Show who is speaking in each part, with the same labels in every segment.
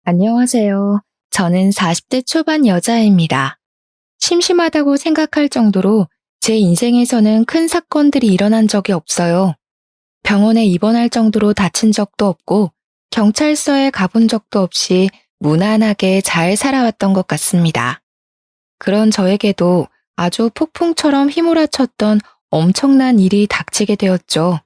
Speaker 1: 안녕하세요. 저는 40대 초반 여자입니다. 심심하다고 생각할 정도로 제 인생에서는 큰 사건들이 일어난 적이 없어요. 병원에 입원할 정도로 다친 적도 없고 경찰서에 가본 적도 없이 무난하게 잘 살아왔던 것 같습니다. 그런 저에게도 아주 폭풍처럼 휘몰아쳤던 엄청난 일이 닥치게 되었죠.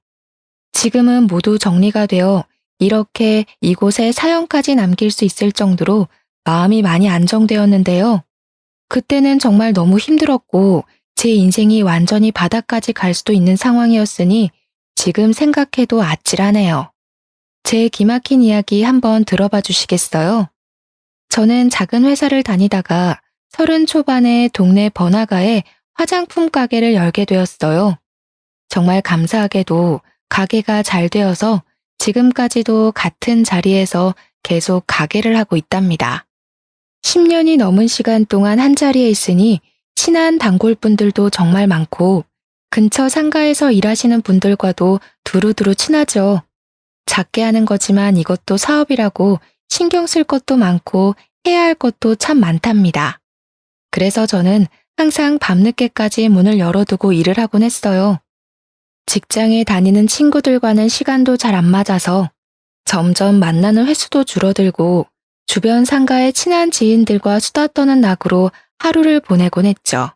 Speaker 1: 지금은 모두 정리가 되어 이렇게 이곳에 사연까지 남길 수 있을 정도로 마음이 많이 안정되었는데요. 그때는 정말 너무 힘들었고 제 인생이 완전히 바닥까지 갈 수도 있는 상황이었으니 지금 생각해도 아찔하네요. 제 기막힌 이야기 한번 들어봐 주시겠어요? 저는 작은 회사를 다니다가 30 초반에 동네 번화가에 화장품 가게를 열게 되었어요. 정말 감사하게도 가게가 잘 되어서 지금까지도 같은 자리에서 계속 가게를 하고 있답니다. 10년이 넘은 시간 동안 한 자리에 있으니 친한 단골분들도 정말 많고 근처 상가에서 일하시는 분들과도 두루두루 친하죠. 작게 하는 거지만 이것도 사업이라고 신경 쓸 것도 많고 해야 할 것도 참 많답니다. 그래서 저는 항상 밤늦게까지 문을 열어두고 일을 하곤 했어요. 직장에 다니는 친구들과는 시간도 잘 안 맞아서 점점 만나는 횟수도 줄어들고 주변 상가의 친한 지인들과 수다 떠는 낙으로 하루를 보내곤 했죠.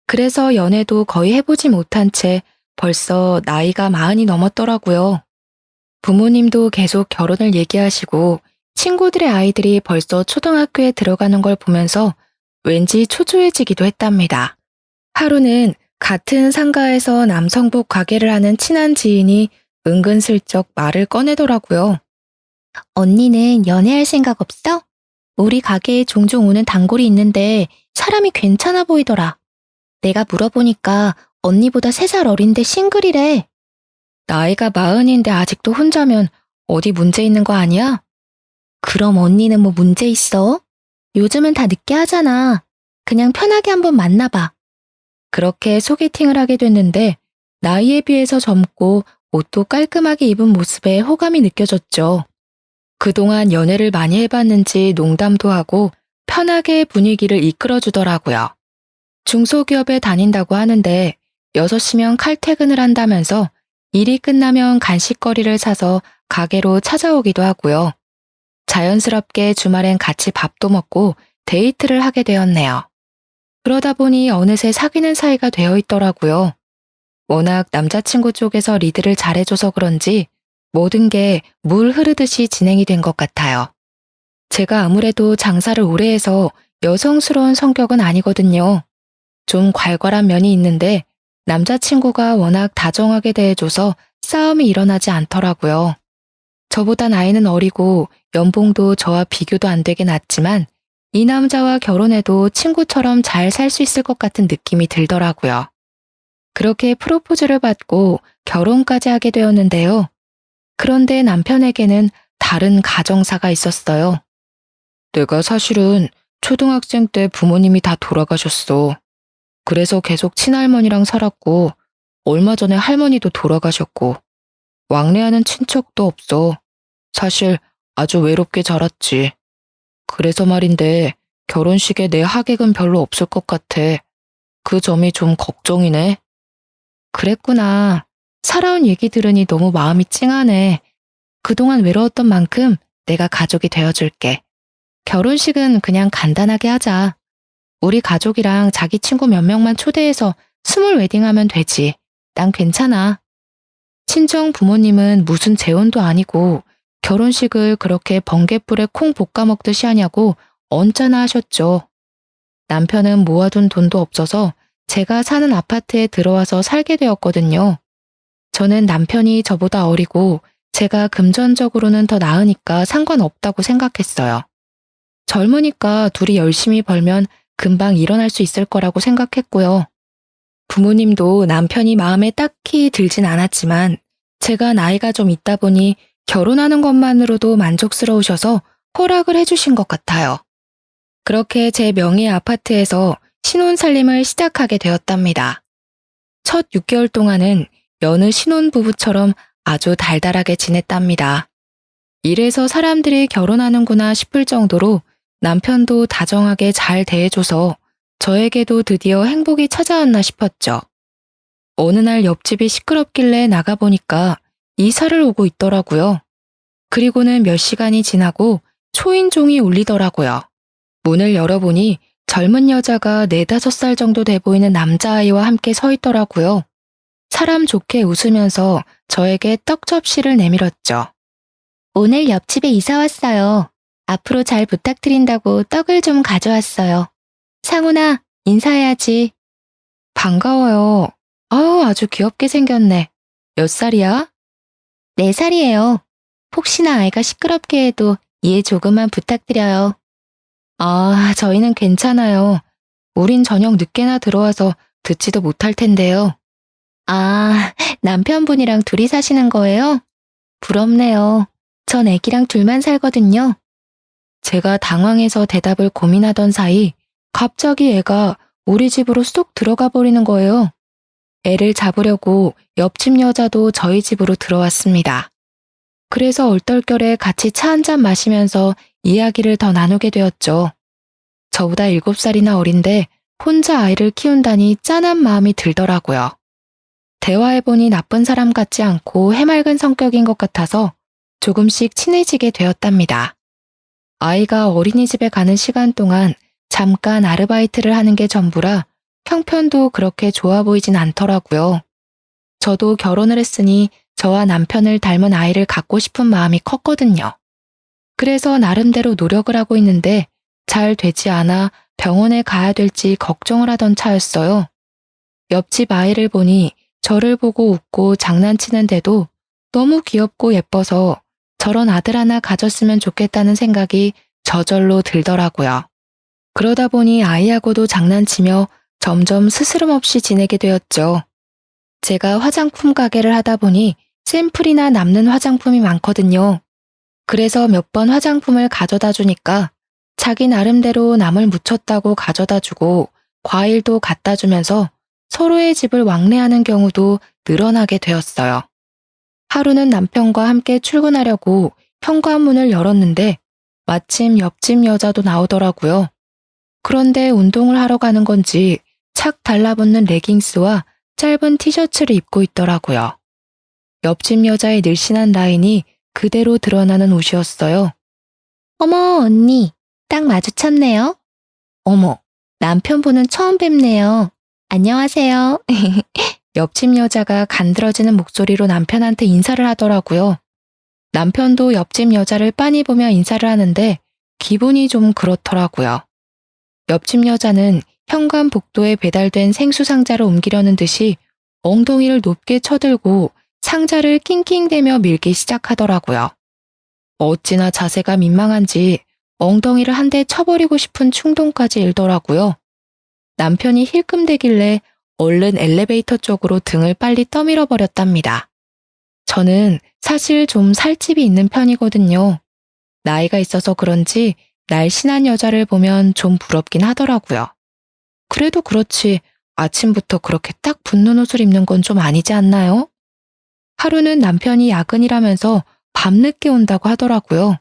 Speaker 1: 그래서 연애도 거의 해보지 못한 채 벌써 나이가 40이 넘었더라고요. 부모님도 계속 결혼을 얘기하시고 친구들의 아이들이 벌써 초등학교에 들어가는 걸 보면서 왠지 초조해지기도 했답니다. 하루는 같은 상가에서 남성복 가게를 하는 친한 지인이 은근슬쩍 말을 꺼내더라고요. 언니는 연애할 생각 없어? 우리 가게에 종종 오는 단골이 있는데 사람이 괜찮아 보이더라. 내가 물어보니까 언니보다 3살 어린데 싱글이래. 나이가 40인데 아직도 혼자면 어디 문제 있는 거 아니야? 그럼 언니는 뭐 문제 있어? 요즘은 다 늦게 하잖아. 그냥 편하게 한번 만나봐. 그렇게 소개팅을 하게 됐는데 나이에 비해서 젊고 옷도 깔끔하게 입은 모습에 호감이 느껴졌죠. 그동안 연애를 많이 해봤는지 농담도 하고 편하게 분위기를 이끌어주더라고요. 중소기업에 다닌다고 하는데 6시면 칼퇴근을 한다면서 일이 끝나면 간식거리를 사서 가게로 찾아오기도 하고요. 자연스럽게 주말엔 같이 밥도 먹고 데이트를 하게 되었네요. 그러다 보니 어느새 사귀는 사이가 되어 있더라고요. 워낙 남자친구 쪽에서 리드를 잘해줘서 그런지 모든 게 물 흐르듯이 진행이 된 것 같아요. 제가 아무래도 장사를 오래 해서 여성스러운 성격은 아니거든요. 좀 괄괄한 면이 있는데 남자친구가 워낙 다정하게 대해줘서 싸움이 일어나지 않더라고요. 저보다 나이는 어리고 연봉도 저와 비교도 안 되게 낮지만 이 남자와 결혼해도 친구처럼 잘 살 수 있을 것 같은 느낌이 들더라고요. 그렇게 프로포즈를 받고 결혼까지 하게 되었는데요. 그런데 남편에게는 다른 가정사가 있었어요. 내가 사실은 초등학생 때 부모님이 다 돌아가셨어. 그래서 계속 친할머니랑 살았고 얼마 전에 할머니도 돌아가셨고 왕래하는 친척도 없어. 사실 아주 외롭게 자랐지. 그래서 말인데 결혼식에 내 하객은 별로 없을 것 같아. 그 점이 좀 걱정이네. 그랬구나. 살아온 얘기 들으니 너무 마음이 찡하네. 그동안 외로웠던 만큼 내가 가족이 되어줄게. 결혼식은 그냥 간단하게 하자. 우리 가족이랑 자기 친구 몇 명만 초대해서 스몰 웨딩하면 되지. 난 괜찮아. 친정 부모님은 무슨 재혼도 아니고 결혼식을 그렇게 번갯불에 콩 볶아 먹듯이 하냐고 언짢아 하셨죠. 남편은 모아둔 돈도 없어서 제가 사는 아파트에 들어와서 살게 되었거든요. 저는 남편이 저보다 어리고 제가 금전적으로는 더 나으니까 상관없다고 생각했어요. 젊으니까 둘이 열심히 벌면 금방 일어날 수 있을 거라고 생각했고요. 부모님도 남편이 마음에 딱히 들진 않았지만 제가 나이가 좀 있다 보니 결혼하는 것만으로도 만족스러우셔서 허락을 해주신 것 같아요. 그렇게 제 명의의 아파트에서 신혼살림을 시작하게 되었답니다. 첫 6개월 동안은 여느 신혼부부처럼 아주 달달하게 지냈답니다. 이래서 사람들이 결혼하는구나 싶을 정도로 남편도 다정하게 잘 대해줘서 저에게도 드디어 행복이 찾아왔나 싶었죠. 어느 날 옆집이 시끄럽길래 나가보니까 이사를 오고 있더라고요. 그리고는 몇 시간이 지나고 초인종이 울리더라고요. 문을 열어보니 젊은 여자가 4~5살 정도 돼 보이는 남자아이와 함께 서 있더라고요. 사람 좋게 웃으면서 저에게 떡 접시를 내밀었죠. 오늘 옆집에 이사 왔어요. 앞으로 잘 부탁드린다고 떡을 좀 가져왔어요. 상훈아, 인사해야지. 반가워요. 아주 귀엽게 생겼네. 몇 살이야? 4살이에요. 혹시나 아이가 시끄럽게 해도 이해 조금만 부탁드려요. 저희는 괜찮아요. 우린 저녁 늦게나 들어와서 듣지도 못할 텐데요. 남편분이랑 둘이 사시는 거예요? 부럽네요. 전 애기랑 둘만 살거든요. 제가 당황해서 대답을 고민하던 사이 갑자기 애가 우리 집으로 쏙 들어가 버리는 거예요. 애를 잡으려고 옆집 여자도 저희 집으로 들어왔습니다. 그래서 얼떨결에 같이 차 한잔 마시면서 이야기를 더 나누게 되었죠. 저보다 7살이나 어린데 혼자 아이를 키운다니 짠한 마음이 들더라고요. 대화해보니 나쁜 사람 같지 않고 해맑은 성격인 것 같아서 조금씩 친해지게 되었답니다. 아이가 어린이집에 가는 시간 동안 잠깐 아르바이트를 하는 게 전부라 형편도 그렇게 좋아 보이진 않더라고요. 저도 결혼을 했으니 저와 남편을 닮은 아이를 갖고 싶은 마음이 컸거든요. 그래서 나름대로 노력을 하고 있는데 잘 되지 않아 병원에 가야 될지 걱정을 하던 차였어요. 옆집 아이를 보니 저를 보고 웃고 장난치는데도 너무 귀엽고 예뻐서 저런 아들 하나 가졌으면 좋겠다는 생각이 저절로 들더라고요. 그러다 보니 아이하고도 장난치며 점점 스스럼 없이 지내게 되었죠. 제가 화장품 가게를 하다 보니 샘플이나 남는 화장품이 많거든요. 그래서 몇 번 화장품을 가져다 주니까 자기 나름대로 남을 묻혔다고 가져다 주고 과일도 갖다 주면서 서로의 집을 왕래하는 경우도 늘어나게 되었어요. 하루는 남편과 함께 출근하려고 현관문을 열었는데 마침 옆집 여자도 나오더라고요. 그런데 운동을 하러 가는 건지 착 달라붙는 레깅스와 짧은 티셔츠를 입고 있더라고요. 옆집 여자의 늘씬한 라인이 그대로 드러나는 옷이었어요. 어머, 언니, 딱 마주쳤네요. 어머, 남편분은 처음 뵙네요. 안녕하세요. 옆집 여자가 간드러지는 목소리로 남편한테 인사를 하더라고요. 남편도 옆집 여자를 빤히 보며 인사를 하는데 기분이 좀 그렇더라고요. 옆집 여자는 현관 복도에 배달된 생수 상자를 옮기려는 듯이 엉덩이를 높게 쳐들고 상자를 낑낑대며 밀기 시작하더라고요. 어찌나 자세가 민망한지 엉덩이를 한 대 쳐버리고 싶은 충동까지 일더라고요. 남편이 힐끔대길래 얼른 엘리베이터 쪽으로 등을 빨리 떠밀어 버렸답니다. 저는 사실 좀 살집이 있는 편이거든요. 나이가 있어서 그런지 날씬한 여자를 보면 좀 부럽긴 하더라고요. 그래도 그렇지 아침부터 그렇게 딱 붙는 옷을 입는 건 좀 아니지 않나요? 하루는 남편이 야근이라면서 밤늦게 온다고 하더라고요.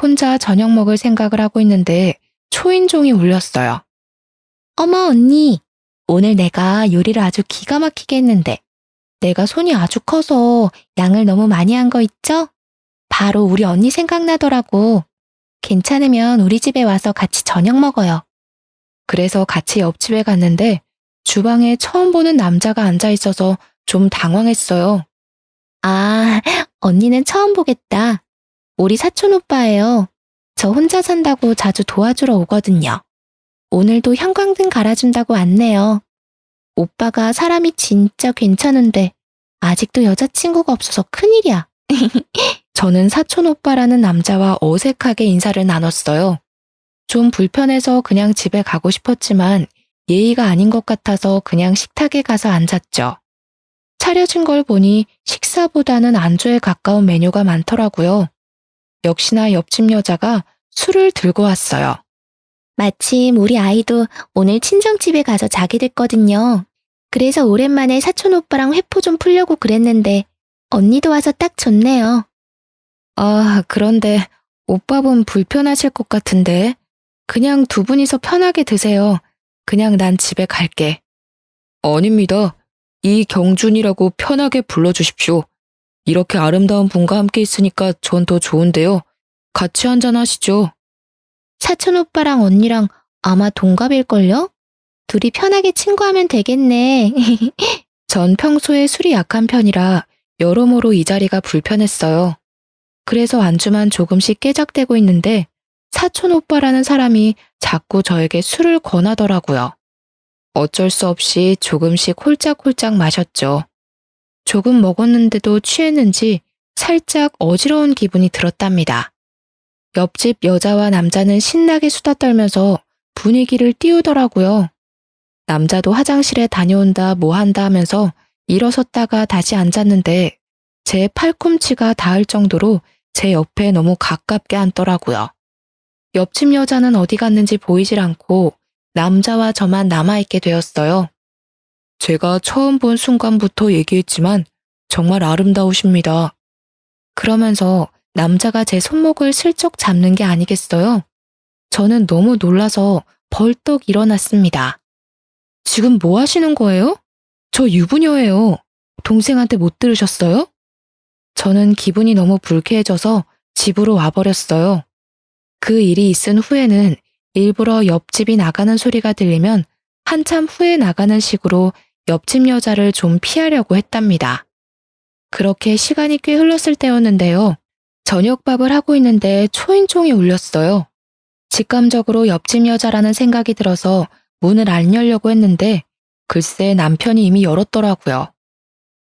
Speaker 1: 혼자 저녁 먹을 생각을 하고 있는데 초인종이 울렸어요. 어머 언니, 오늘 내가 요리를 아주 기가 막히게 했는데 내가 손이 아주 커서 양을 너무 많이 한 거 있죠? 바로 우리 언니 생각나더라고. 괜찮으면 우리 집에 와서 같이 저녁 먹어요. 그래서 같이 옆집에 갔는데 주방에 처음 보는 남자가 앉아 있어서 좀 당황했어요. 언니는 처음 보겠다. 우리 사촌 오빠예요. 저 혼자 산다고 자주 도와주러 오거든요. 오늘도 형광등 갈아준다고 왔네요. 오빠가 사람이 진짜 괜찮은데 아직도 여자친구가 없어서 큰일이야. 저는 사촌 오빠라는 남자와 어색하게 인사를 나눴어요. 좀 불편해서 그냥 집에 가고 싶었지만 예의가 아닌 것 같아서 그냥 식탁에 가서 앉았죠. 차려진 걸 보니 식사보다는 안주에 가까운 메뉴가 많더라고요. 역시나 옆집 여자가 술을 들고 왔어요. 마침 우리 아이도 오늘 친정집에 가서 자게 됐거든요. 그래서 오랜만에 사촌 오빠랑 회포 좀 풀려고 그랬는데 언니도 와서 딱 좋네요. 아, 그런데 오빠분 불편하실 것 같은데. 그냥 두 분이서 편하게 드세요. 그냥 난 집에 갈게. 아닙니다. 이경준이라고 편하게 불러주십시오. 이렇게 아름다운 분과 함께 있으니까 전 더 좋은데요. 같이 한잔 하시죠. 사촌 오빠랑 언니랑 아마 동갑일걸요? 둘이 편하게 친구하면 되겠네. 전 평소에 술이 약한 편이라 여러모로 이 자리가 불편했어요. 그래서 안주만 조금씩 깨작대고 있는데 사촌 오빠라는 사람이 자꾸 저에게 술을 권하더라고요. 어쩔 수 없이 조금씩 홀짝홀짝 마셨죠. 조금 먹었는데도 취했는지 살짝 어지러운 기분이 들었답니다. 옆집 여자와 남자는 신나게 수다 떨면서 분위기를 띄우더라고요. 남자도 화장실에 다녀온다 뭐 한다 하면서 일어섰다가 다시 앉았는데 제 팔꿈치가 닿을 정도로 제 옆에 너무 가깝게 앉더라고요. 옆집 여자는 어디 갔는지 보이질 않고 남자와 저만 남아있게 되었어요. 제가 처음 본 순간부터 얘기했지만 정말 아름다우십니다. 그러면서 남자가 제 손목을 슬쩍 잡는 게 아니겠어요? 저는 너무 놀라서 벌떡 일어났습니다. 지금 뭐 하시는 거예요? 저 유부녀예요. 동생한테 못 들으셨어요? 저는 기분이 너무 불쾌해져서 집으로 와버렸어요. 그 일이 있은 후에는 일부러 옆집이 나가는 소리가 들리면 한참 후에 나가는 식으로 옆집 여자를 좀 피하려고 했답니다. 그렇게 시간이 꽤 흘렀을 때였는데요. 저녁밥을 하고 있는데 초인종이 울렸어요. 직감적으로 옆집 여자라는 생각이 들어서 문을 안 열려고 했는데 글쎄 남편이 이미 열었더라고요.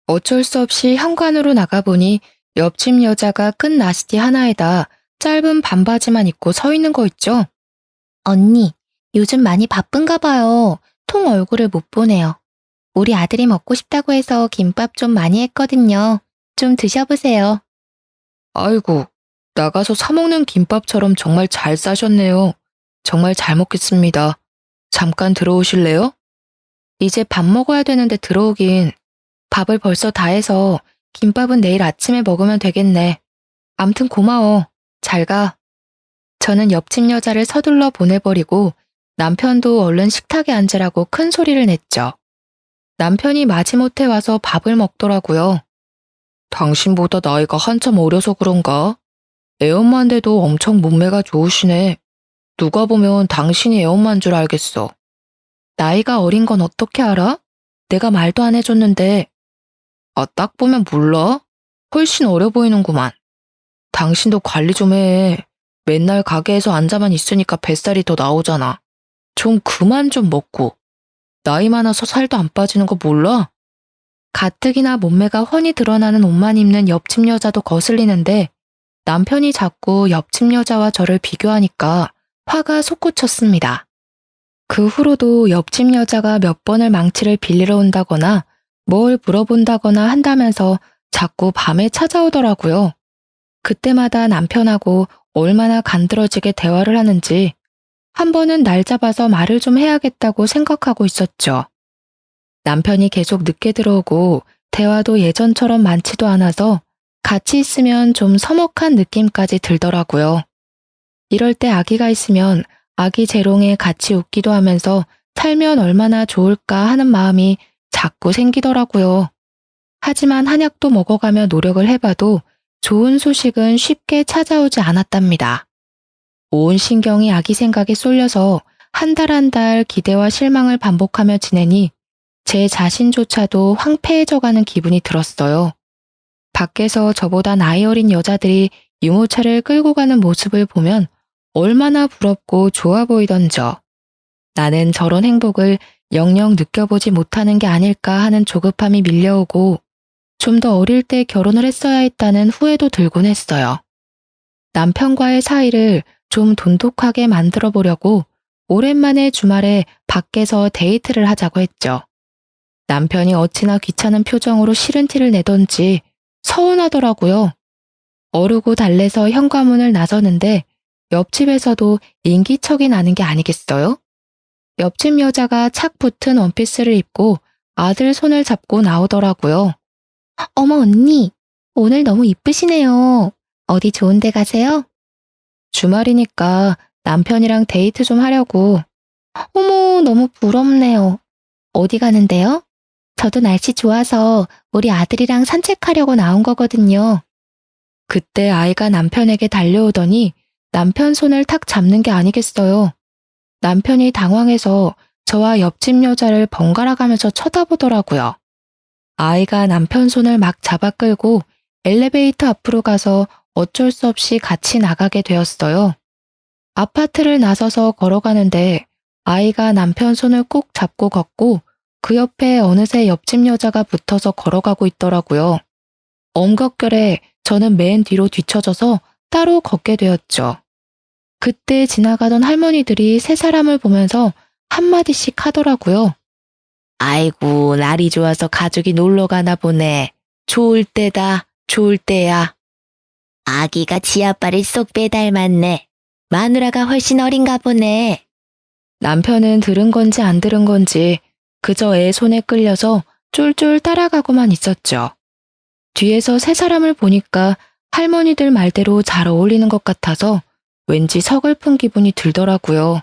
Speaker 1: 어쩔 수 없이 현관으로 나가보니 옆집 여자가 끈 나시티 하나에다 짧은 반바지만 입고 서 있는 거 있죠? 언니, 요즘 많이 바쁜가 봐요. 통 얼굴을 못 보네요. 우리 아들이 먹고 싶다고 해서 김밥 좀 많이 했거든요. 좀 드셔보세요. 아이고, 나가서 사 먹는 김밥처럼 정말 잘 싸셨네요. 정말 잘 먹겠습니다. 잠깐 들어오실래요? 이제 밥 먹어야 되는데 들어오긴. 밥을 벌써 다 해서 김밥은 내일 아침에 먹으면 되겠네. 암튼 고마워. 잘 가. 저는 옆집 여자를 서둘러 보내버리고 남편도 얼른 식탁에 앉으라고 큰 소리를 냈죠. 남편이 마지못해 와서 밥을 먹더라고요. 당신보다 나이가 한참 어려서 그런가? 애엄마인데도 엄청 몸매가 좋으시네. 누가 보면 당신이 애엄마인 줄 알겠어. 나이가 어린 건 어떻게 알아? 내가 말도 안 해줬는데. 아, 딱 보면 몰라? 훨씬 어려 보이는구만. 당신도 관리 좀 해. 맨날 가게에서 앉아만 있으니까 뱃살이 더 나오잖아. 좀 그만 좀 먹고. 나이 많아서 살도 안 빠지는 거 몰라? 가뜩이나 몸매가 훤히 드러나는 옷만 입는 옆집 여자도 거슬리는데 남편이 자꾸 옆집 여자와 저를 비교하니까 화가 솟구쳤습니다. 그 후로도 옆집 여자가 몇 번을 망치를 빌리러 온다거나 뭘 물어본다거나 한다면서 자꾸 밤에 찾아오더라고요. 그때마다 남편하고 얼마나 간드러지게 대화를 하는지 한 번은 날 잡아서 말을 좀 해야겠다고 생각하고 있었죠. 남편이 계속 늦게 들어오고 대화도 예전처럼 많지도 않아서 같이 있으면 좀 서먹한 느낌까지 들더라고요. 이럴 때 아기가 있으면 아기 재롱에 같이 웃기도 하면서 살면 얼마나 좋을까 하는 마음이 자꾸 생기더라고요. 하지만 한약도 먹어가며 노력을 해봐도 좋은 소식은 쉽게 찾아오지 않았답니다. 온 신경이 아기 생각에 쏠려서 한 달 한 달 기대와 실망을 반복하며 지내니 제 자신조차도 황폐해져가는 기분이 들었어요. 밖에서 저보다 나이 어린 여자들이 유모차를 끌고 가는 모습을 보면 얼마나 부럽고 좋아 보이던저. 나는 저런 행복을 영영 느껴보지 못하는 게 아닐까 하는 조급함이 밀려오고 좀 더 어릴 때 결혼을 했어야 했다는 후회도 들곤 했어요. 남편과의 사이를 좀 돈독하게 만들어 보려고 오랜만에 주말에 밖에서 데이트를 하자고 했죠. 남편이 어찌나 귀찮은 표정으로 싫은 티를 내던지 서운하더라고요. 어르고 달래서 현관문을 나서는데 옆집에서도 인기척이 나는 게 아니겠어요? 옆집 여자가 착 붙은 원피스를 입고 아들 손을 잡고 나오더라고요. 어머 언니, 오늘 너무 이쁘시네요. 어디 좋은 데 가세요? 주말이니까 남편이랑 데이트 좀 하려고. 어머, 너무 부럽네요. 어디 가는데요? 저도 날씨 좋아서 우리 아들이랑 산책하려고 나온 거거든요. 그때 아이가 남편에게 달려오더니 남편 손을 탁 잡는 게 아니겠어요. 남편이 당황해서 저와 옆집 여자를 번갈아 가면서 쳐다보더라고요. 아이가 남편 손을 막 잡아 끌고 엘리베이터 앞으로 가서 어쩔 수 없이 같이 나가게 되었어요. 아파트를 나서서 걸어가는데 아이가 남편 손을 꼭 잡고 걷고 그 옆에 어느새 옆집 여자가 붙어서 걸어가고 있더라고요. 엄격결에 저는 맨 뒤로 뒤처져서 따로 걷게 되었죠. 그때 지나가던 할머니들이 세 사람을 보면서 한마디씩 하더라고요. 아이고, 날이 좋아서 가족이 놀러 가나 보네. 좋을 때다, 좋을 때야. 아기가 지아빠를 쏙 빼닮았네. 마누라가 훨씬 어린가 보네. 남편은 들은 건지 안 들은 건지 그저 애 손에 끌려서 쫄쫄 따라가고만 있었죠. 뒤에서 세 사람을 보니까 할머니들 말대로 잘 어울리는 것 같아서 왠지 서글픈 기분이 들더라고요.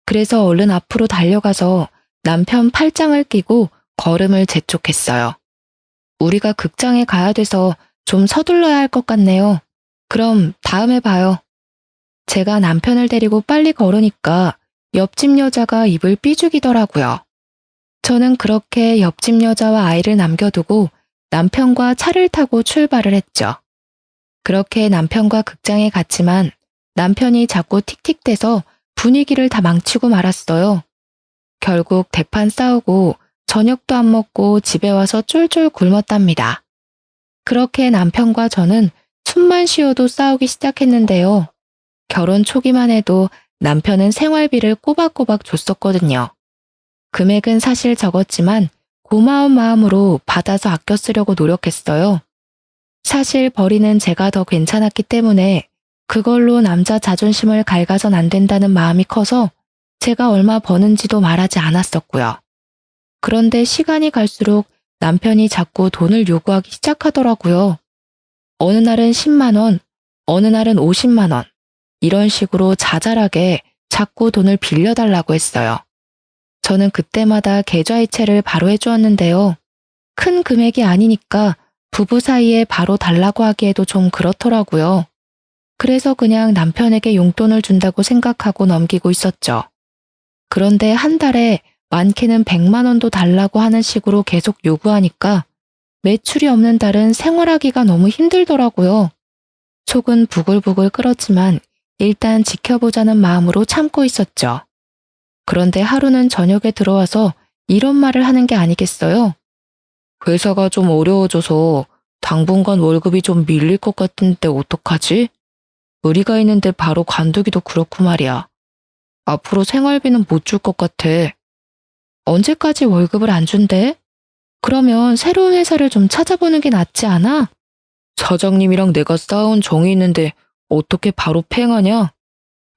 Speaker 1: 그래서 얼른 앞으로 달려가서 남편 팔짱을 끼고 걸음을 재촉했어요. 우리가 극장에 가야 돼서 좀 서둘러야 할 것 같네요. 그럼 다음에 봐요. 제가 남편을 데리고 빨리 걸으니까 옆집 여자가 입을 삐죽이더라고요. 저는 그렇게 옆집 여자와 아이를 남겨두고 남편과 차를 타고 출발을 했죠. 그렇게 남편과 극장에 갔지만 남편이 자꾸 틱틱대서 분위기를 다 망치고 말았어요. 결국 대판 싸우고 저녁도 안 먹고 집에 와서 쫄쫄 굶었답니다. 그렇게 남편과 저는 숨만 쉬어도 싸우기 시작했는데요. 결혼 초기만 해도 남편은 생활비를 꼬박꼬박 줬었거든요. 금액은 사실 적었지만 고마운 마음으로 받아서 아껴 쓰려고 노력했어요. 사실 벌이는 제가 더 괜찮았기 때문에 그걸로 남자 자존심을 갉아선 안 된다는 마음이 커서 제가 얼마 버는지도 말하지 않았었고요. 그런데 시간이 갈수록 남편이 자꾸 돈을 요구하기 시작하더라고요. 어느 날은 10만 원, 어느 날은 50만 원, 이런 식으로 자잘하게 자꾸 돈을 빌려달라고 했어요. 저는 그때마다 계좌이체를 바로 해주었는데요. 큰 금액이 아니니까 부부 사이에 바로 달라고 하기에도 좀 그렇더라고요. 그래서 그냥 남편에게 용돈을 준다고 생각하고 넘기고 있었죠. 그런데 한 달에 많게는 100만 원도 달라고 하는 식으로 계속 요구하니까 매출이 없는 달은 생활하기가 너무 힘들더라고요. 속은 부글부글 끓었지만 일단 지켜보자는 마음으로 참고 있었죠. 그런데 하루는 저녁에 들어와서 이런 말을 하는 게 아니겠어요? 회사가 좀 어려워져서 당분간 월급이 좀 밀릴 것 같은데 어떡하지? 의리가 있는데 바로 관두기도 그렇고 말이야. 앞으로 생활비는 못 줄 것 같아. 언제까지 월급을 안 준대? 그러면 새로운 회사를 좀 찾아보는 게 낫지 않아? 사장님이랑 내가 쌓아온 정이 있는데 어떻게 바로 팽하냐?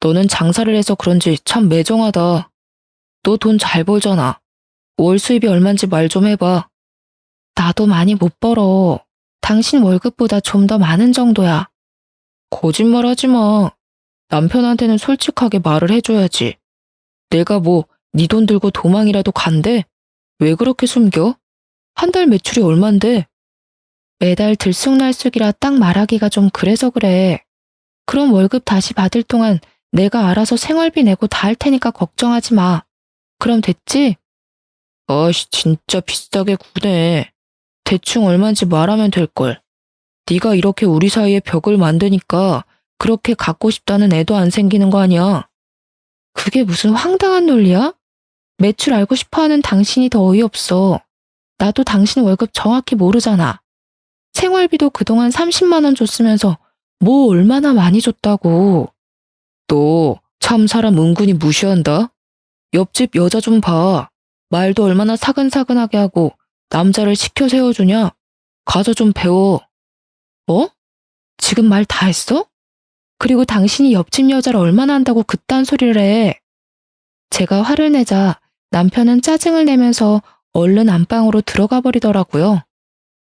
Speaker 1: 너는 장사를 해서 그런지 참 매정하다. 너 돈 잘 벌잖아. 월 수입이 얼만지 말 좀 해봐. 나도 많이 못 벌어. 당신 월급보다 좀 더 많은 정도야. 거짓말하지 마. 남편한테는 솔직하게 말을 해줘야지. 내가 뭐 네 돈 들고 도망이라도 간대? 왜 그렇게 숨겨? 한 달 매출이 얼만데? 매달 들쑥날쑥이라 딱 말하기가 좀 그래서 그래. 그럼 월급 다시 받을 동안 내가 알아서 생활비 내고 다 할 테니까 걱정하지 마. 그럼 됐지? 아씨, 진짜 비싸게 구네. 대충 얼마인지 말하면 될걸. 네가 이렇게 우리 사이에 벽을 만드니까 그렇게 갖고 싶다는 애도 안 생기는 거 아니야. 그게 무슨 황당한 논리야? 매출 알고 싶어하는 당신이 더 어이없어. 나도 당신 월급 정확히 모르잖아. 생활비도 그동안 30만 원 줬으면서 뭐 얼마나 많이 줬다고. 너 참 사람 은근히 무시한다. 옆집 여자 좀 봐. 말도 얼마나 사근사근하게 하고 남자를 시켜 세워주냐? 가서 좀 배워. 뭐? 지금 말 다 했어? 그리고 당신이 옆집 여자를 얼마나 한다고 그딴 소리를 해. 제가 화를 내자 남편은 짜증을 내면서 얼른 안방으로 들어가 버리더라고요.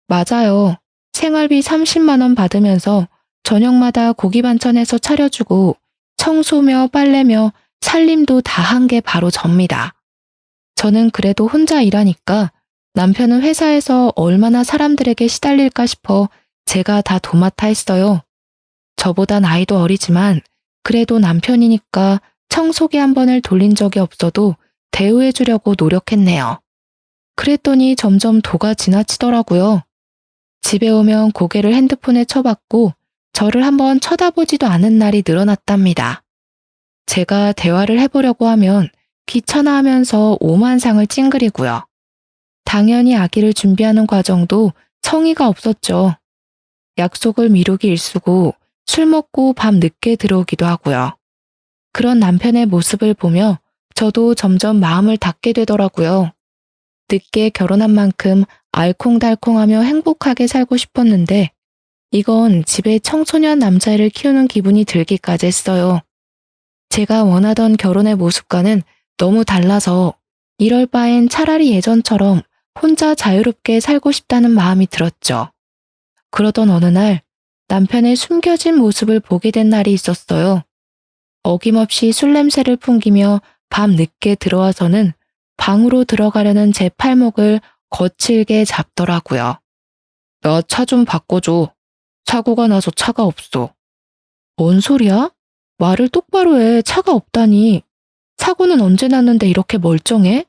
Speaker 1: 맞아요. 생활비 30만 원 받으면서 저녁마다 고기 반찬해서 차려주고 청소며 빨래며 살림도 다 한 게 바로 접니다. 저는 그래도 혼자 일하니까 남편은 회사에서 얼마나 사람들에게 시달릴까 싶어 제가 다 도맡아 했어요. 저보다 나이도 어리지만 그래도 남편이니까 청소기 한 번을 돌린 적이 없어도 대우해 주려고 노력했네요. 그랬더니 점점 도가 지나치더라고요. 집에 오면 고개를 핸드폰에 쳐박고 저를 한번 쳐다보지도 않은 날이 늘어났답니다. 제가 대화를 해보려고 하면 귀찮아하면서 오만상을 찡그리고요. 당연히 아기를 준비하는 과정도 성의가 없었죠. 약속을 미루기 일쑤고 술 먹고 밤 늦게 들어오기도 하고요. 그런 남편의 모습을 보며 저도 점점 마음을 닫게 되더라고요. 늦게 결혼한 만큼 알콩달콩하며 행복하게 살고 싶었는데 이건 집에 청소년 남자애를 키우는 기분이 들기까지 했어요. 제가 원하던 결혼의 모습과는 너무 달라서 이럴 바엔 차라리 예전처럼 혼자 자유롭게 살고 싶다는 마음이 들었죠. 그러던 어느 날 남편의 숨겨진 모습을 보게 된 날이 있었어요. 어김없이 술 냄새를 풍기며 밤 늦게 들어와서는 방으로 들어가려는 제 팔목을 거칠게 잡더라고요. 나 차 좀 바꿔줘. 사고가 나서 차가 없어. 뭔 소리야? 말을 똑바로 해. 차가 없다니. 사고는 언제 났는데 이렇게 멀쩡해?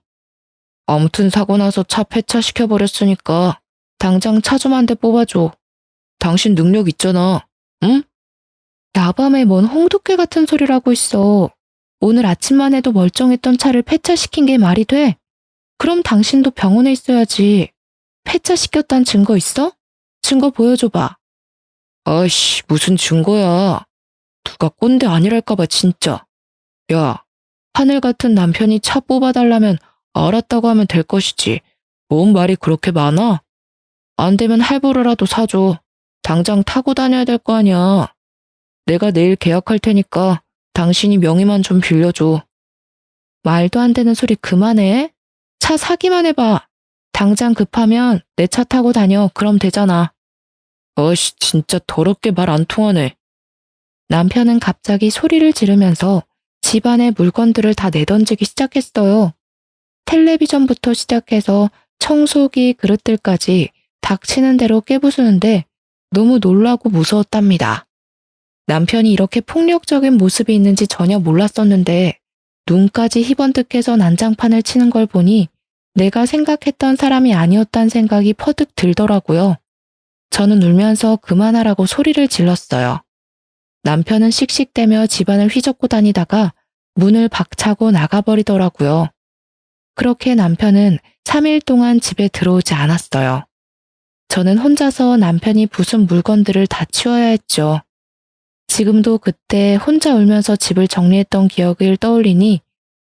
Speaker 1: 아무튼 사고 나서 차 폐차시켜버렸으니까 당장 차 좀 한 대 뽑아줘. 당신 능력 있잖아. 응? 야밤에 뭔 홍두깨 같은 소리를 하고 있어. 오늘 아침만 해도 멀쩡했던 차를 폐차시킨 게 말이 돼? 그럼 당신도 병원에 있어야지. 폐차시켰단 증거 있어? 증거 보여줘봐. 아이씨, 무슨 증거야. 누가 꼰대 아니랄까봐 진짜. 야, 하늘 같은 남편이 차 뽑아달라면 알았다고 하면 될 것이지. 뭔 말이 그렇게 많아? 안 되면 할부로라도 사줘. 당장 타고 다녀야 될 거 아니야. 내가 내일 계약할 테니까 당신이 명의만 좀 빌려줘. 말도 안 되는 소리 그만해. 차 사기만 해봐. 당장 급하면 내 차 타고 다녀. 그럼 되잖아. 어이씨, 진짜 더럽게 말 안 통하네. 남편은 갑자기 소리를 지르면서 집안의 물건들을 다 내던지기 시작했어요. 텔레비전부터 시작해서 청소기, 그릇들까지 닥치는 대로 깨부수는데 너무 놀라고 무서웠답니다. 남편이 이렇게 폭력적인 모습이 있는지 전혀 몰랐었는데 눈까지 희번뜩해서 난장판을 치는 걸 보니 내가 생각했던 사람이 아니었다는 생각이 퍼뜩 들더라고요. 저는 울면서 그만하라고 소리를 질렀어요. 남편은 씩씩대며 집안을 휘젓고 다니다가 문을 박차고 나가버리더라고요. 그렇게 남편은 3일 동안 집에 들어오지 않았어요. 저는 혼자서 남편이 부순 물건들을 다 치워야 했죠. 지금도 그때 혼자 울면서 집을 정리했던 기억을 떠올리니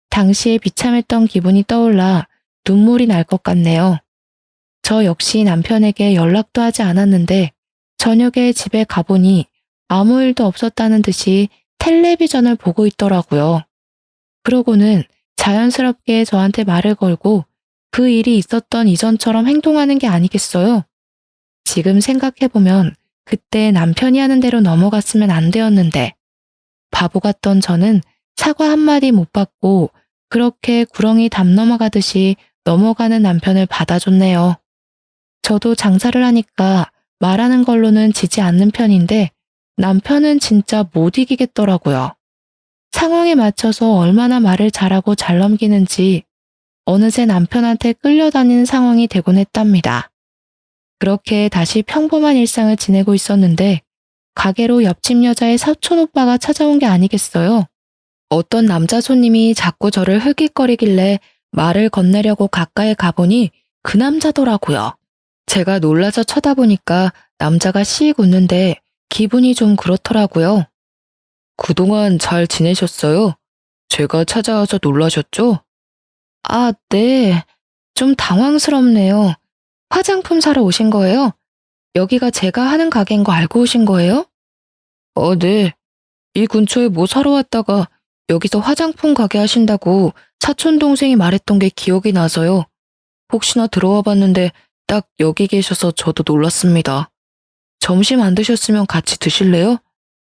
Speaker 1: 당시에 비참했던 기분이 떠올라 눈물이 날 것 같네요. 저 역시 남편에게 연락도 하지 않았는데 저녁에 집에 가보니 아무 일도 없었다는 듯이 텔레비전을 보고 있더라고요. 그러고는 자연스럽게 저한테 말을 걸고 그 일이 있었던 이전처럼 행동하는 게 아니겠어요? 지금 생각해보면 그때 남편이 하는 대로 넘어갔으면 안 되었는데 바보 같던 저는 사과 한마디 못 받고 그렇게 구렁이 담 넘어가듯이 넘어가는 남편을 받아줬네요. 저도 장사를 하니까 말하는 걸로는 지지 않는 편인데 남편은 진짜 못 이기겠더라고요. 상황에 맞춰서 얼마나 말을 잘하고 잘 넘기는지 어느새 남편한테 끌려다니는 상황이 되곤 했답니다. 그렇게 다시 평범한 일상을 지내고 있었는데 가게로 옆집 여자의 사촌 오빠가 찾아온 게 아니겠어요? 어떤 남자 손님이 자꾸 저를 흐깃거리길래 말을 건네려고 가까이 가보니 그 남자더라고요. 제가 놀라서 쳐다보니까 남자가 씩 웃는데 기분이 좀 그렇더라고요. 그동안 잘 지내셨어요? 제가 찾아와서 놀라셨죠? 아, 네. 좀 당황스럽네요. 화장품 사러 오신 거예요? 여기가 제가 하는 가게인 거 알고 오신 거예요? 네. 이 근처에 뭐 사러 왔다가 여기서 화장품 가게 하신다고 사촌 동생이 말했던 게 기억이 나서요. 혹시나 들어와 봤는데 딱 여기 계셔서 저도 놀랐습니다. 점심 안 드셨으면 같이 드실래요?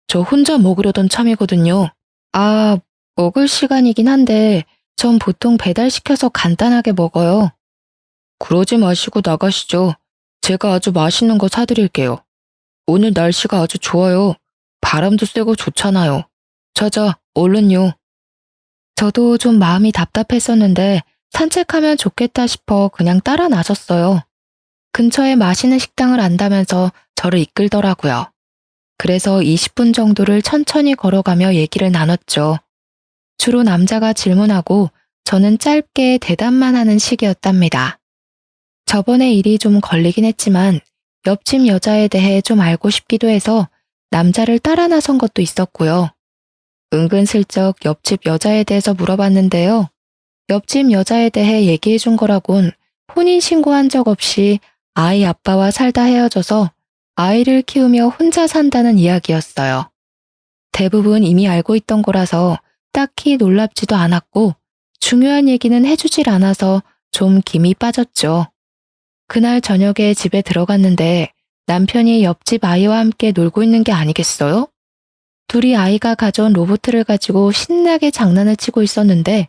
Speaker 1: 저 혼자 먹으려던 참이거든요. 아, 먹을 시간이긴 한데 전 보통 배달시켜서 간단하게 먹어요. 그러지 마시고 나가시죠. 제가 아주 맛있는 거 사드릴게요. 오늘 날씨가 아주 좋아요. 바람도 쐬고 좋잖아요. 자자, 얼른요. 저도 좀 마음이 답답했었는데 산책하면 좋겠다 싶어 그냥 따라 나섰어요. 근처에 맛있는 식당을 안다면서 저를 이끌더라고요. 그래서 20분 정도를 천천히 걸어가며 얘기를 나눴죠. 주로 남자가 질문하고 저는 짧게 대답만 하는 식이었답니다. 저번에 일이 좀 걸리긴 했지만 옆집 여자에 대해 좀 알고 싶기도 해서 남자를 따라 나선 것도 있었고요. 은근슬쩍 옆집 여자에 대해서 물어봤는데요. 옆집 여자에 대해 얘기해 준 거라곤 혼인신고한 적 없이 아이 아빠와 살다 헤어져서 아이를 키우며 혼자 산다는 이야기였어요. 대부분 이미 알고 있던 거라서 딱히 놀랍지도 않았고 중요한 얘기는 해주질 않아서 좀 김이 빠졌죠. 그날 저녁에 집에 들어갔는데 남편이 옆집 아이와 함께 놀고 있는 게 아니겠어요? 둘이 아이가 가져온 로봇을 가지고 신나게 장난을 치고 있었는데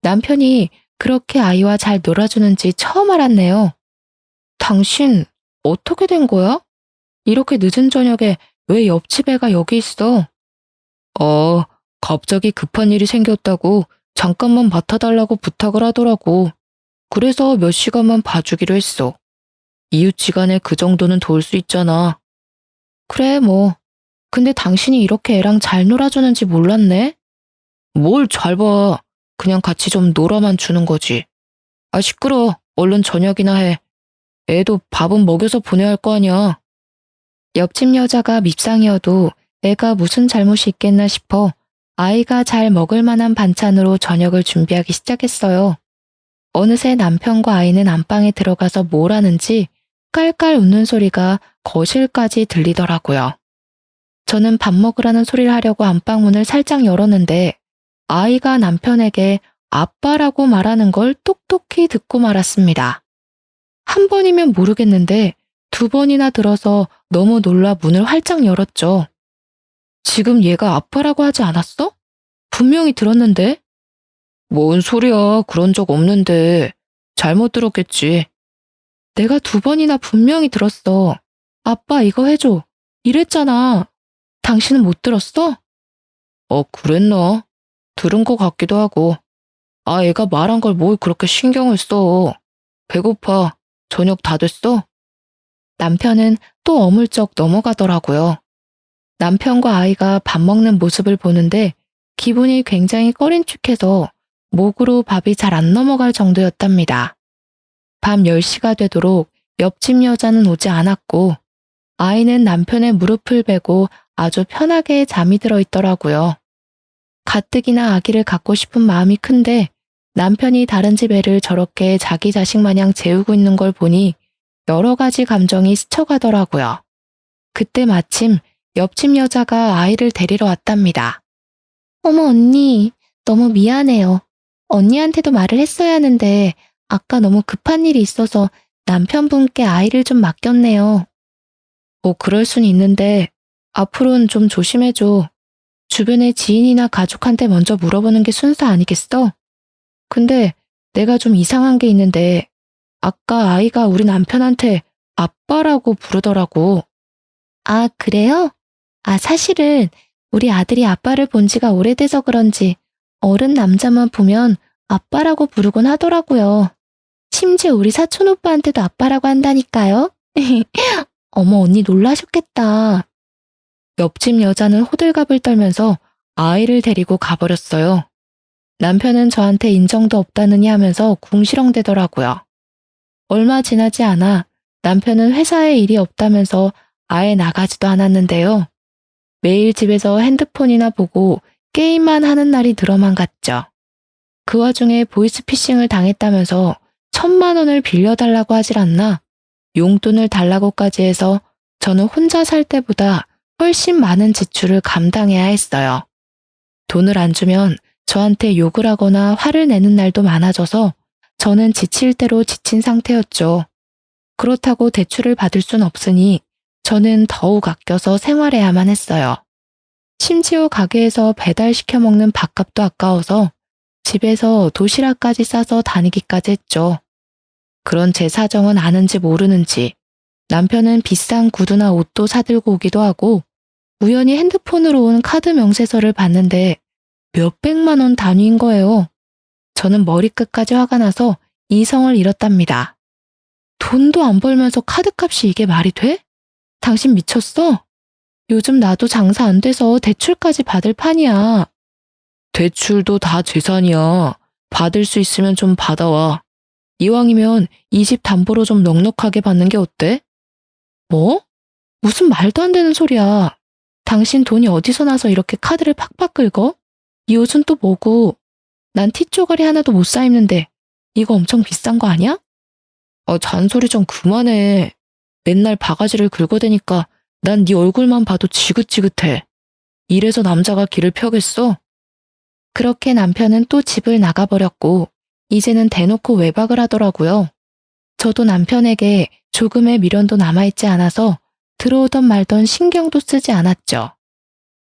Speaker 1: 남편이 그렇게 아이와 잘 놀아주는지 처음 알았네요. 당신 어떻게 된 거야? 이렇게 늦은 저녁에 왜 옆집 애가 여기 있어? 갑자기 급한 일이 생겼다고 잠깐만 맡아달라고 부탁을 하더라고. 그래서 몇 시간만 봐주기로 했어. 이웃지간에 그 정도는 도울 수 있잖아. 그래, 뭐. 근데 당신이 이렇게 애랑 잘 놀아주는지 몰랐네? 뭘 잘 봐. 그냥 같이 좀 놀아만 주는 거지. 아, 시끄러. 얼른 저녁이나 해. 애도 밥은 먹여서 보내야 할 거 아니야. 옆집 여자가 밉상이어도 애가 무슨 잘못이 있겠나 싶어 아이가 잘 먹을 만한 반찬으로 저녁을 준비하기 시작했어요. 어느새 남편과 아이는 안방에 들어가서 뭘 하는지 깔깔 웃는 소리가 거실까지 들리더라고요. 저는 밥 먹으라는 소리를 하려고 안방문을 살짝 열었는데 아이가 남편에게 아빠라고 말하는 걸 똑똑히 듣고 말았습니다. 한 번이면 모르겠는데 2번이나 들어서 너무 놀라 문을 활짝 열었죠. 지금 얘가 아빠라고 하지 않았어? 분명히 들었는데? 뭔 소리야, 그런 적 없는데. 잘못 들었겠지. 내가 2번이나 분명히 들었어. 아빠 이거 해줘. 이랬잖아. 당신은 못 들었어? 그랬나? 들은 것 같기도 하고. 아, 애가 말한 걸 뭘 그렇게 신경을 써. 배고파. 저녁 다 됐어? 남편은 또 어물쩍 넘어가더라고요. 남편과 아이가 밥 먹는 모습을 보는데 기분이 굉장히 꺼림칙해서 목으로 밥이 잘 안 넘어갈 정도였답니다. 밤 10시가 되도록 옆집 여자는 오지 않았고 아이는 남편의 무릎을 베고 아주 편하게 잠이 들어 있더라고요. 가뜩이나 아기를 갖고 싶은 마음이 큰데 남편이 다른 집 애를 저렇게 자기 자식 마냥 재우고 있는 걸 보니 여러 가지 감정이 스쳐가더라고요. 그때 마침 옆집 여자가 아이를 데리러 왔답니다. 어머 언니, 너무 미안해요. 언니한테도 말을 했어야 하는데 아까 너무 급한 일이 있어서 남편분께 아이를 좀 맡겼네요. 그럴 순 있는데 앞으로는 좀 조심해줘. 주변의 지인이나 가족한테 먼저 물어보는 게 순서 아니겠어? 근데 내가 좀 이상한 게 있는데 아까 아이가 우리 남편한테 아빠라고 부르더라고. 아, 그래요? 아, 사실은 우리 아들이 아빠를 본 지가 오래돼서 그런지 어른 남자만 보면 아빠라고 부르곤 하더라고요. 심지어 우리 사촌 오빠한테도 아빠라고 한다니까요. 어머, 언니 놀라셨겠다. 옆집 여자는 호들갑을 떨면서 아이를 데리고 가버렸어요. 남편은 저한테 인정도 없다느니 하면서 궁시렁대더라고요. 얼마 지나지 않아 남편은 회사에 일이 없다면서 아예 나가지도 않았는데요. 매일 집에서 핸드폰이나 보고 게임만 하는 날이 늘어만 갔죠. 그 와중에 보이스피싱을 당했다면서 1,000만 원을 빌려달라고 하질 않나 용돈을 달라고까지 해서 저는 혼자 살 때보다 훨씬 많은 지출을 감당해야 했어요. 돈을 안 주면 저한테 욕을 하거나 화를 내는 날도 많아져서 저는 지칠 대로 지친 상태였죠. 그렇다고 대출을 받을 순 없으니 저는 더욱 아껴서 생활해야만 했어요. 심지어 가게에서 배달시켜 먹는 밥값도 아까워서 집에서 도시락까지 싸서 다니기까지 했죠. 그런 제 사정은 아는지 모르는지 남편은 비싼 구두나 옷도 사들고 오기도 하고 우연히 핸드폰으로 온 카드 명세서를 봤는데 몇백만 원 단위인 거예요. 저는 머리끝까지 화가 나서 이성을 잃었답니다. 돈도 안 벌면서 카드값이 이게 말이 돼? 당신 미쳤어? 요즘 나도 장사 안 돼서 대출까지 받을 판이야. 대출도 다 재산이야. 받을 수 있으면 좀 받아와. 이왕이면 이 집 담보로 좀 넉넉하게 받는 게 어때? 뭐? 무슨 말도 안 되는 소리야. 당신 돈이 어디서 나서 이렇게 카드를 팍팍 긁어? 이 옷은 또 뭐고? 난 티쪼가리 하나도 못 사 입는데 이거 엄청 비싼 거 아니야? 잔소리 좀 그만해. 맨날 바가지를 긁어대니까 난 네 얼굴만 봐도 지긋지긋해. 이래서 남자가 길을 펴겠어? 그렇게 남편은 또 집을 나가버렸고 이제는 대놓고 외박을 하더라고요. 저도 남편에게 조금의 미련도 남아있지 않아서 들어오던 말던 신경도 쓰지 않았죠.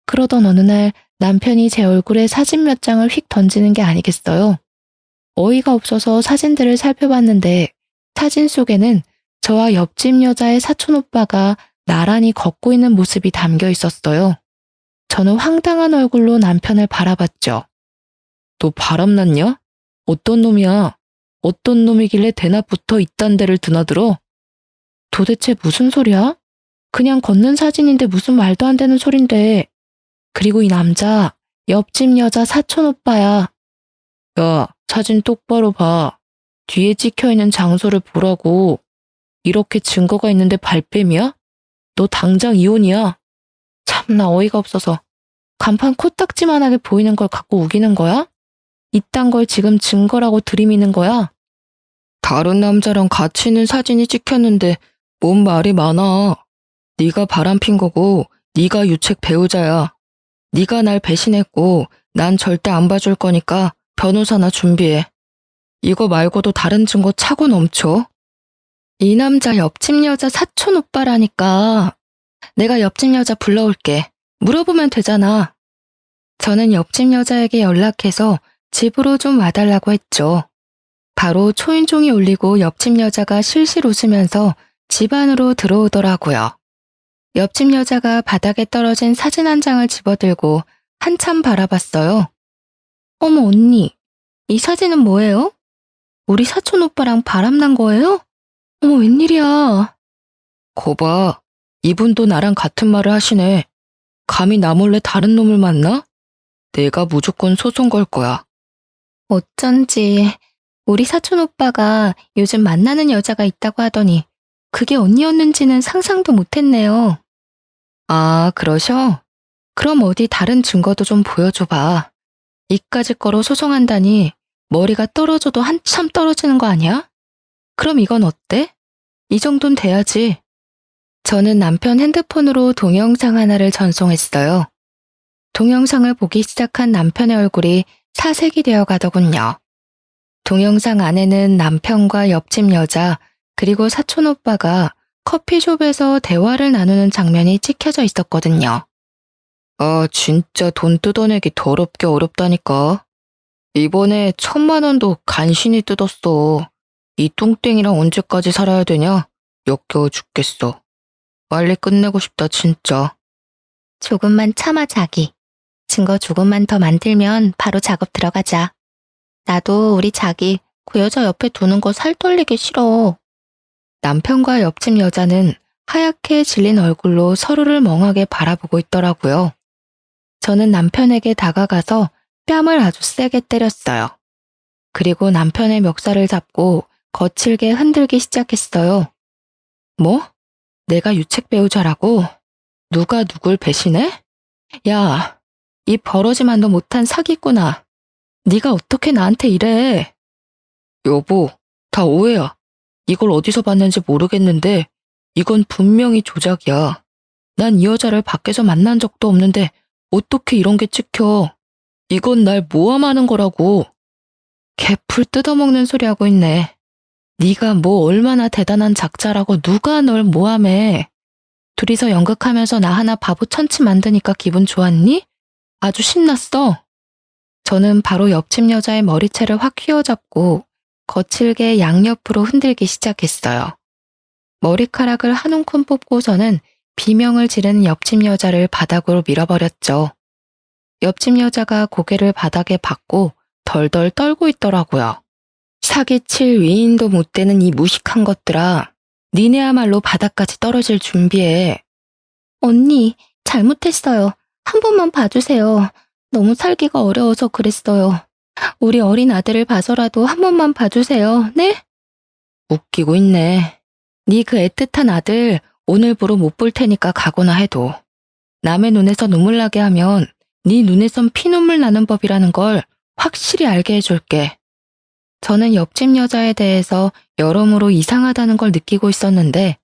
Speaker 1: 그러던 어느 날 남편이 제 얼굴에 사진 몇 장을 휙 던지는 게 아니겠어요. 어이가 없어서 사진들을 살펴봤는데 사진 속에는 저와 옆집 여자의 사촌오빠가 나란히 걷고 있는 모습이 담겨 있었어요. 저는 황당한 얼굴로 남편을 바라봤죠. 너 바람났냐? 어떤 놈이야? 어떤 놈이길래 대낮부터 이딴 데를 드나들어? 도대체 무슨 소리야? 그냥 걷는 사진인데 무슨 말도 안 되는 소린데. 그리고 이 남자, 옆집 여자 사촌오빠야. 야, 사진 똑바로 봐. 뒤에 찍혀있는 장소를 보라고. 이렇게 증거가 있는데 발뺌이야? 너 당장 이혼이야. 참나 어이가 없어서. 간판 코딱지만하게 보이는 걸 갖고 우기는 거야? 이딴 걸 지금 증거라고 들이미는 거야? 다른 남자랑 같이 있는 사진이 찍혔는데 뭔 말이 많아. 네가 바람핀 거고 네가 유책 배우자야. 네가 날 배신했고 난 절대 안 봐줄 거니까 변호사나 준비해. 이거 말고도 다른 증거 차고 넘쳐. 이 남자 옆집 여자 사촌 오빠라니까. 내가 옆집 여자 불러올게. 물어보면 되잖아. 저는 옆집 여자에게 연락해서 집으로 좀 와달라고 했죠. 바로 초인종이 울리고 옆집 여자가 실실 웃으면서 집 안으로 들어오더라고요. 옆집 여자가 바닥에 떨어진 사진 한 장을 집어들고 한참 바라봤어요. 어머 언니, 이 사진은 뭐예요? 우리 사촌 오빠랑 바람난 거예요? 어머 웬일이야. 거봐, 이분도 나랑 같은 말을 하시네. 감히 나 몰래 다른 놈을 만나? 내가 무조건 소송 걸 거야. 어쩐지 우리 사촌 오빠가 요즘 만나는 여자가 있다고 하더니 그게 언니였는지는 상상도 못했네요. 아, 그러셔? 그럼 어디 다른 증거도 좀 보여줘봐. 이까짓 거로 소송한다니 머리가 떨어져도 한참 떨어지는 거 아니야? 그럼 이건 어때? 이 정도는 돼야지. 저는 남편 핸드폰으로 동영상 하나를 전송했어요. 동영상을 보기 시작한 남편의 얼굴이 사색이 되어 가더군요. 동영상 안에는 남편과 옆집 여자 그리고 사촌 오빠가 커피숍에서 대화를 나누는 장면이 찍혀져 있었거든요. 아, 진짜 돈 뜯어내기 더럽게 어렵다니까. 이번에 1,000만 원도 간신히 뜯었어. 이 뚱땡이랑 언제까지 살아야 되냐? 역겨워 죽겠어. 빨리 끝내고 싶다 진짜. 조금만 참아 자기. 증거 조금만 더 만들면 바로 작업 들어가자. 나도 우리 자기 그 여자 옆에 두는 거 살 떨리기 싫어. 남편과 옆집 여자는 하얗게 질린 얼굴로 서로를 멍하게 바라보고 있더라고요. 저는 남편에게 다가가서 뺨을 아주 세게 때렸어요. 그리고 남편의 멱살을 잡고 거칠게 흔들기 시작했어요. 뭐? 내가 유책 배우자라고? 누가 누굴 배신해? 야, 이 버러지만도 못한 사기꾼아. 네가 어떻게 나한테 이래? 여보, 다 오해야. 이걸 어디서 봤는지 모르겠는데 이건 분명히 조작이야. 난 이 여자를 밖에서 만난 적도 없는데 어떻게 이런 게 찍혀. 이건 날 모함하는 거라고. 개풀 뜯어먹는 소리 하고 있네. 네가 뭐 얼마나 대단한 작자라고 누가 널 모함해. 둘이서 연극하면서 나 하나 바보 천치 만드니까 기분 좋았니? 아주 신났어. 저는 바로 옆집 여자의 머리채를 확 휘어잡고 거칠게 양옆으로 흔들기 시작했어요. 머리카락을 한 움큼 뽑고서는 비명을 지르는 옆집 여자를 바닥으로 밀어버렸죠. 옆집 여자가 고개를 바닥에 박고 덜덜 떨고 있더라고요. 사기칠 위인도 못 되는 이 무식한 것들아. 니네야말로 바닥까지 떨어질 준비해. 언니, 잘못했어요. 한 번만 봐주세요. 너무 살기가 어려워서 그랬어요. 우리 어린 아들을 봐서라도 한 번만 봐주세요. 네? 웃기고 있네. 네 그 애틋한 아들 오늘부로 못 볼 테니까 가거나 해도. 남의 눈에서 눈물 나게 하면 네 눈에선 피눈물 나는 법이라는 걸 확실히 알게 해줄게. 저는 옆집 여자에 대해서 여러모로 이상하다는 걸 느끼고 있었는데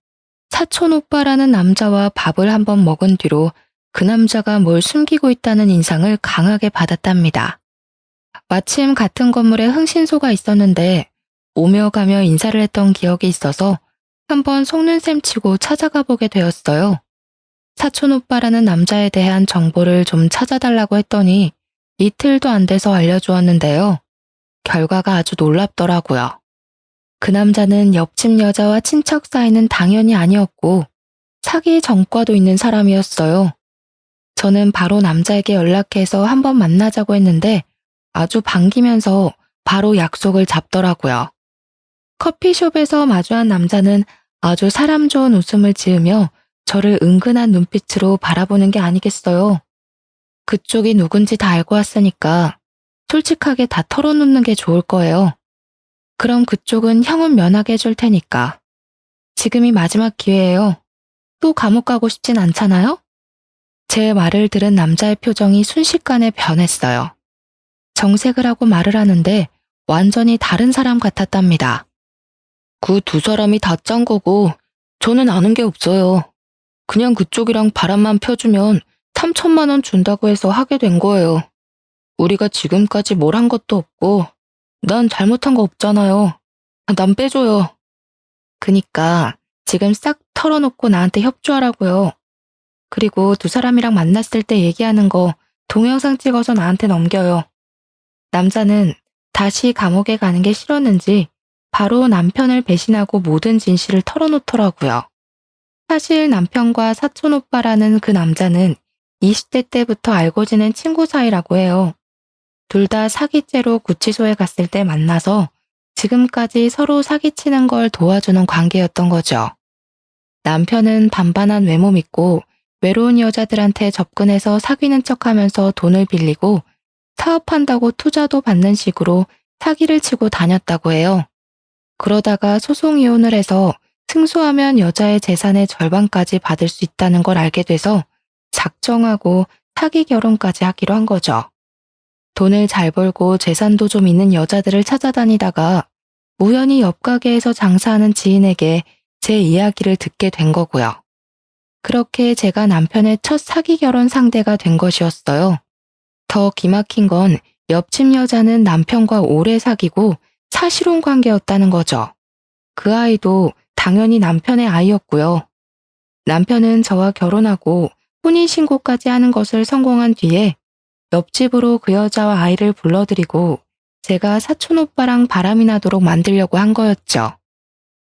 Speaker 1: 사촌 오빠라는 남자와 밥을 한번 먹은 뒤로 그 남자가 뭘 숨기고 있다는 인상을 강하게 받았답니다. 마침 같은 건물에 흥신소가 있었는데 오며 가며 인사를 했던 기억이 있어서 한번 속는셈 치고 찾아가 보게 되었어요. 사촌 오빠라는 남자에 대한 정보를 좀 찾아달라고 했더니 이틀도 안 돼서 알려주었는데요. 결과가 아주 놀랍더라고요. 그 남자는 옆집 여자와 친척 사이는 당연히 아니었고 사기 전과도 있는 사람이었어요. 저는 바로 남자에게 연락해서 한번 만나자고 했는데 아주 반기면서 바로 약속을 잡더라고요. 커피숍에서 마주한 남자는 아주 사람 좋은 웃음을 지으며 저를 은근한 눈빛으로 바라보는 게 아니겠어요. 그쪽이 누군지 다 알고 왔으니까 솔직하게 다 털어놓는 게 좋을 거예요. 그럼 그쪽은 형은 면하게 해줄 테니까. 지금이 마지막 기회예요. 또 감옥 가고 싶진 않잖아요? 제 말을 들은 남자의 표정이 순식간에 변했어요. 정색을 하고 말을 하는데 완전히 다른 사람 같았답니다. 그 두 사람이 다 짠 거고 저는 아는 게 없어요. 그냥 그쪽이랑 바람만 펴주면 3천만 원 준다고 해서 하게 된 거예요. 우리가 지금까지 뭘 한 것도 없고 난 잘못한 거 없잖아요. 난 빼줘요. 그니까 지금 싹 털어놓고 나한테 협조하라고요. 그리고 두 사람이랑 만났을 때 얘기하는 거 동영상 찍어서 나한테 넘겨요. 남자는 다시 감옥에 가는 게 싫었는지 바로 남편을 배신하고 모든 진실을 털어놓더라고요. 사실 남편과 사촌 오빠라는 그 남자는 20대 때부터 알고 지낸 친구 사이라고 해요. 둘 다 사기죄로 구치소에 갔을 때 만나서 지금까지 서로 사기치는 걸 도와주는 관계였던 거죠. 남편은 반반한 외모 믿고 외로운 여자들한테 접근해서 사귀는 척하면서 돈을 빌리고 사업한다고 투자도 받는 식으로 사기를 치고 다녔다고 해요. 그러다가 소송 이혼을 해서 승소하면 여자의 재산의 절반까지 받을 수 있다는 걸 알게 돼서 작정하고 사기 결혼까지 하기로 한 거죠. 돈을 잘 벌고 재산도 좀 있는 여자들을 찾아다니다가 우연히 옆 가게에서 장사하는 지인에게 제 이야기를 듣게 된 거고요. 그렇게 제가 남편의 첫 사기 결혼 상대가 된 것이었어요. 더 기막힌 건 옆집 여자는 남편과 오래 사귀고 사실혼 관계였다는 거죠. 그 아이도 당연히 남편의 아이였고요. 남편은 저와 결혼하고 혼인신고까지 하는 것을 성공한 뒤에 옆집으로 그 여자와 아이를 불러들이고 제가 사촌 오빠랑 바람이 나도록 만들려고 한 거였죠.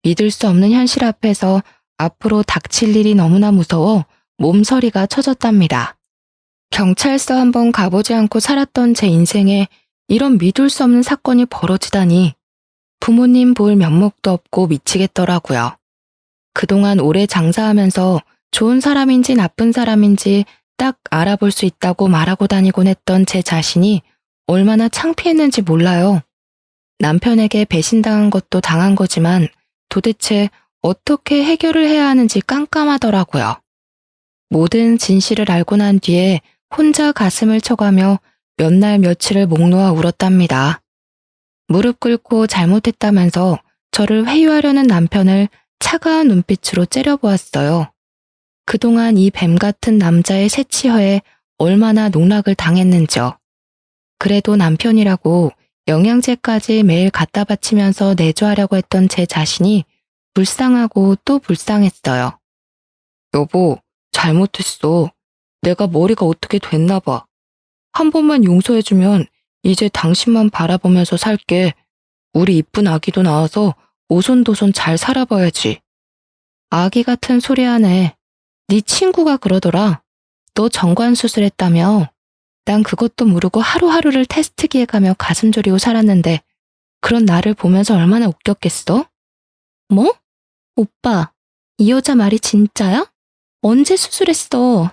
Speaker 1: 믿을 수 없는 현실 앞에서 앞으로 닥칠 일이 너무나 무서워 몸서리가 쳐졌답니다. 경찰서 한번 가보지 않고 살았던 제 인생에 이런 믿을 수 없는 사건이 벌어지다니 부모님 볼 면목도 없고 미치겠더라고요. 그동안 오래 장사하면서 좋은 사람인지 나쁜 사람인지 딱 알아볼 수 있다고 말하고 다니곤 했던 제 자신이 얼마나 창피했는지 몰라요. 남편에게 배신당한 것도 당한 거지만 도대체 어떻게 해결을 해야 하는지 깜깜하더라고요. 모든 진실을 알고 난 뒤에 혼자 가슴을 쳐가며 몇 날 며칠을 목 놓아 울었답니다. 무릎 꿇고 잘못했다면서 저를 회유하려는 남편을 차가운 눈빛으로 째려보았어요. 그동안 이 뱀 같은 남자의 새치혀에 얼마나 농락을 당했는지요. 그래도 남편이라고 영양제까지 매일 갖다 바치면서 내조하려고 했던 제 자신이 불쌍하고 또 불쌍했어요. 여보, 잘못했어. 내가 머리가 어떻게 됐나 봐. 한 번만 용서해주면 이제 당신만 바라보면서 살게. 우리 이쁜 아기도 낳아서 오손도손 잘 살아봐야지. 아기 같은 소리 하네. 네 친구가 그러더라. 너 정관 수술했다며. 난 그것도 모르고 하루하루를 테스트기에 가며 가슴 졸이고 살았는데 그런 나를 보면서 얼마나 웃겼겠어? 뭐? 오빠, 이 여자 말이 진짜야? 언제 수술했어?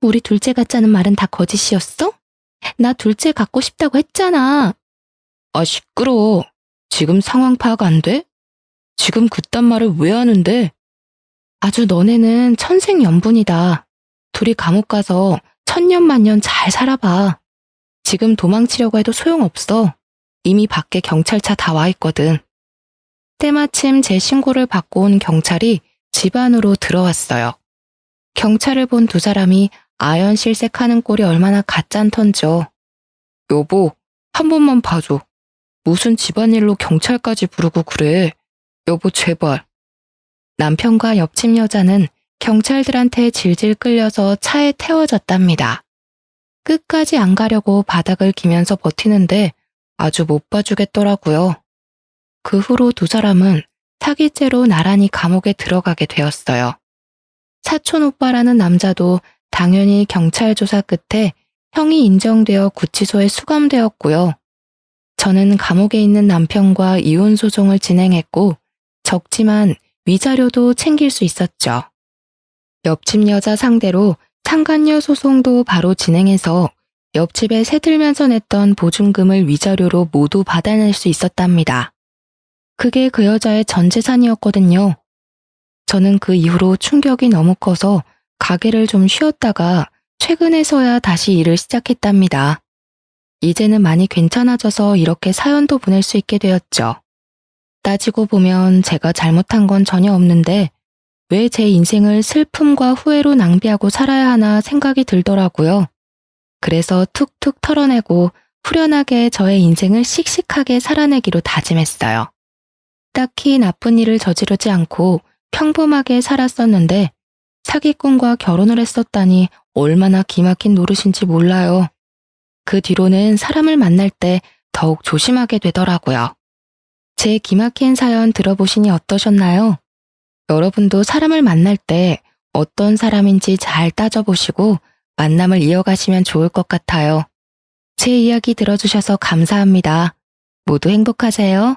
Speaker 1: 우리 둘째 같자는 말은 다 거짓이었어? 나 둘째 갖고 싶다고 했잖아. 아, 시끄러워. 지금 상황 파악 안 돼? 지금 그딴 말을 왜 하는데? 아주 너네는 천생연분이다. 둘이 감옥 가서 천년만년 잘 살아봐. 지금 도망치려고 해도 소용없어. 이미 밖에 경찰차 다 와 있거든. 때마침 제 신고를 받고 온 경찰이 집 안으로 들어왔어요. 경찰을 본 두 사람이 아연실색하는 꼴이 얼마나 가짠턴죠. 여보, 한 번만 봐줘. 무슨 집안일로 경찰까지 부르고 그래. 여보, 제발. 남편과 옆집 여자는 경찰들한테 질질 끌려서 차에 태워졌답니다. 끝까지 안 가려고 바닥을 기면서 버티는데 아주 못 봐주겠더라고요. 그 후로 두 사람은 사기죄로 나란히 감옥에 들어가게 되었어요. 사촌 오빠라는 남자도 당연히 경찰 조사 끝에 형이 인정되어 구치소에 수감되었고요. 저는 감옥에 있는 남편과 이혼 소송을 진행했고 적지만 위자료도 챙길 수 있었죠. 옆집 여자 상대로 상간녀 소송도 바로 진행해서 옆집에 새들면서 냈던 보증금을 위자료로 모두 받아낼 수 있었답니다. 그게 그 여자의 전 재산이었거든요. 저는 그 이후로 충격이 너무 커서 가게를 좀 쉬었다가 최근에서야 다시 일을 시작했답니다. 이제는 많이 괜찮아져서 이렇게 사연도 보낼 수 있게 되었죠. 따지고 보면 제가 잘못한 건 전혀 없는데 왜 제 인생을 슬픔과 후회로 낭비하고 살아야 하나 생각이 들더라고요. 그래서 툭툭 털어내고 후련하게 저의 인생을 씩씩하게 살아내기로 다짐했어요. 딱히 나쁜 일을 저지르지 않고 평범하게 살았었는데 사기꾼과 결혼을 했었다니 얼마나 기막힌 노릇인지 몰라요. 그 뒤로는 사람을 만날 때 더욱 조심하게 되더라고요. 제 기막힌 사연 들어보시니 어떠셨나요? 여러분도 사람을 만날 때 어떤 사람인지 잘 따져보시고 만남을 이어가시면 좋을 것 같아요. 제 이야기 들어주셔서 감사합니다. 모두 행복하세요.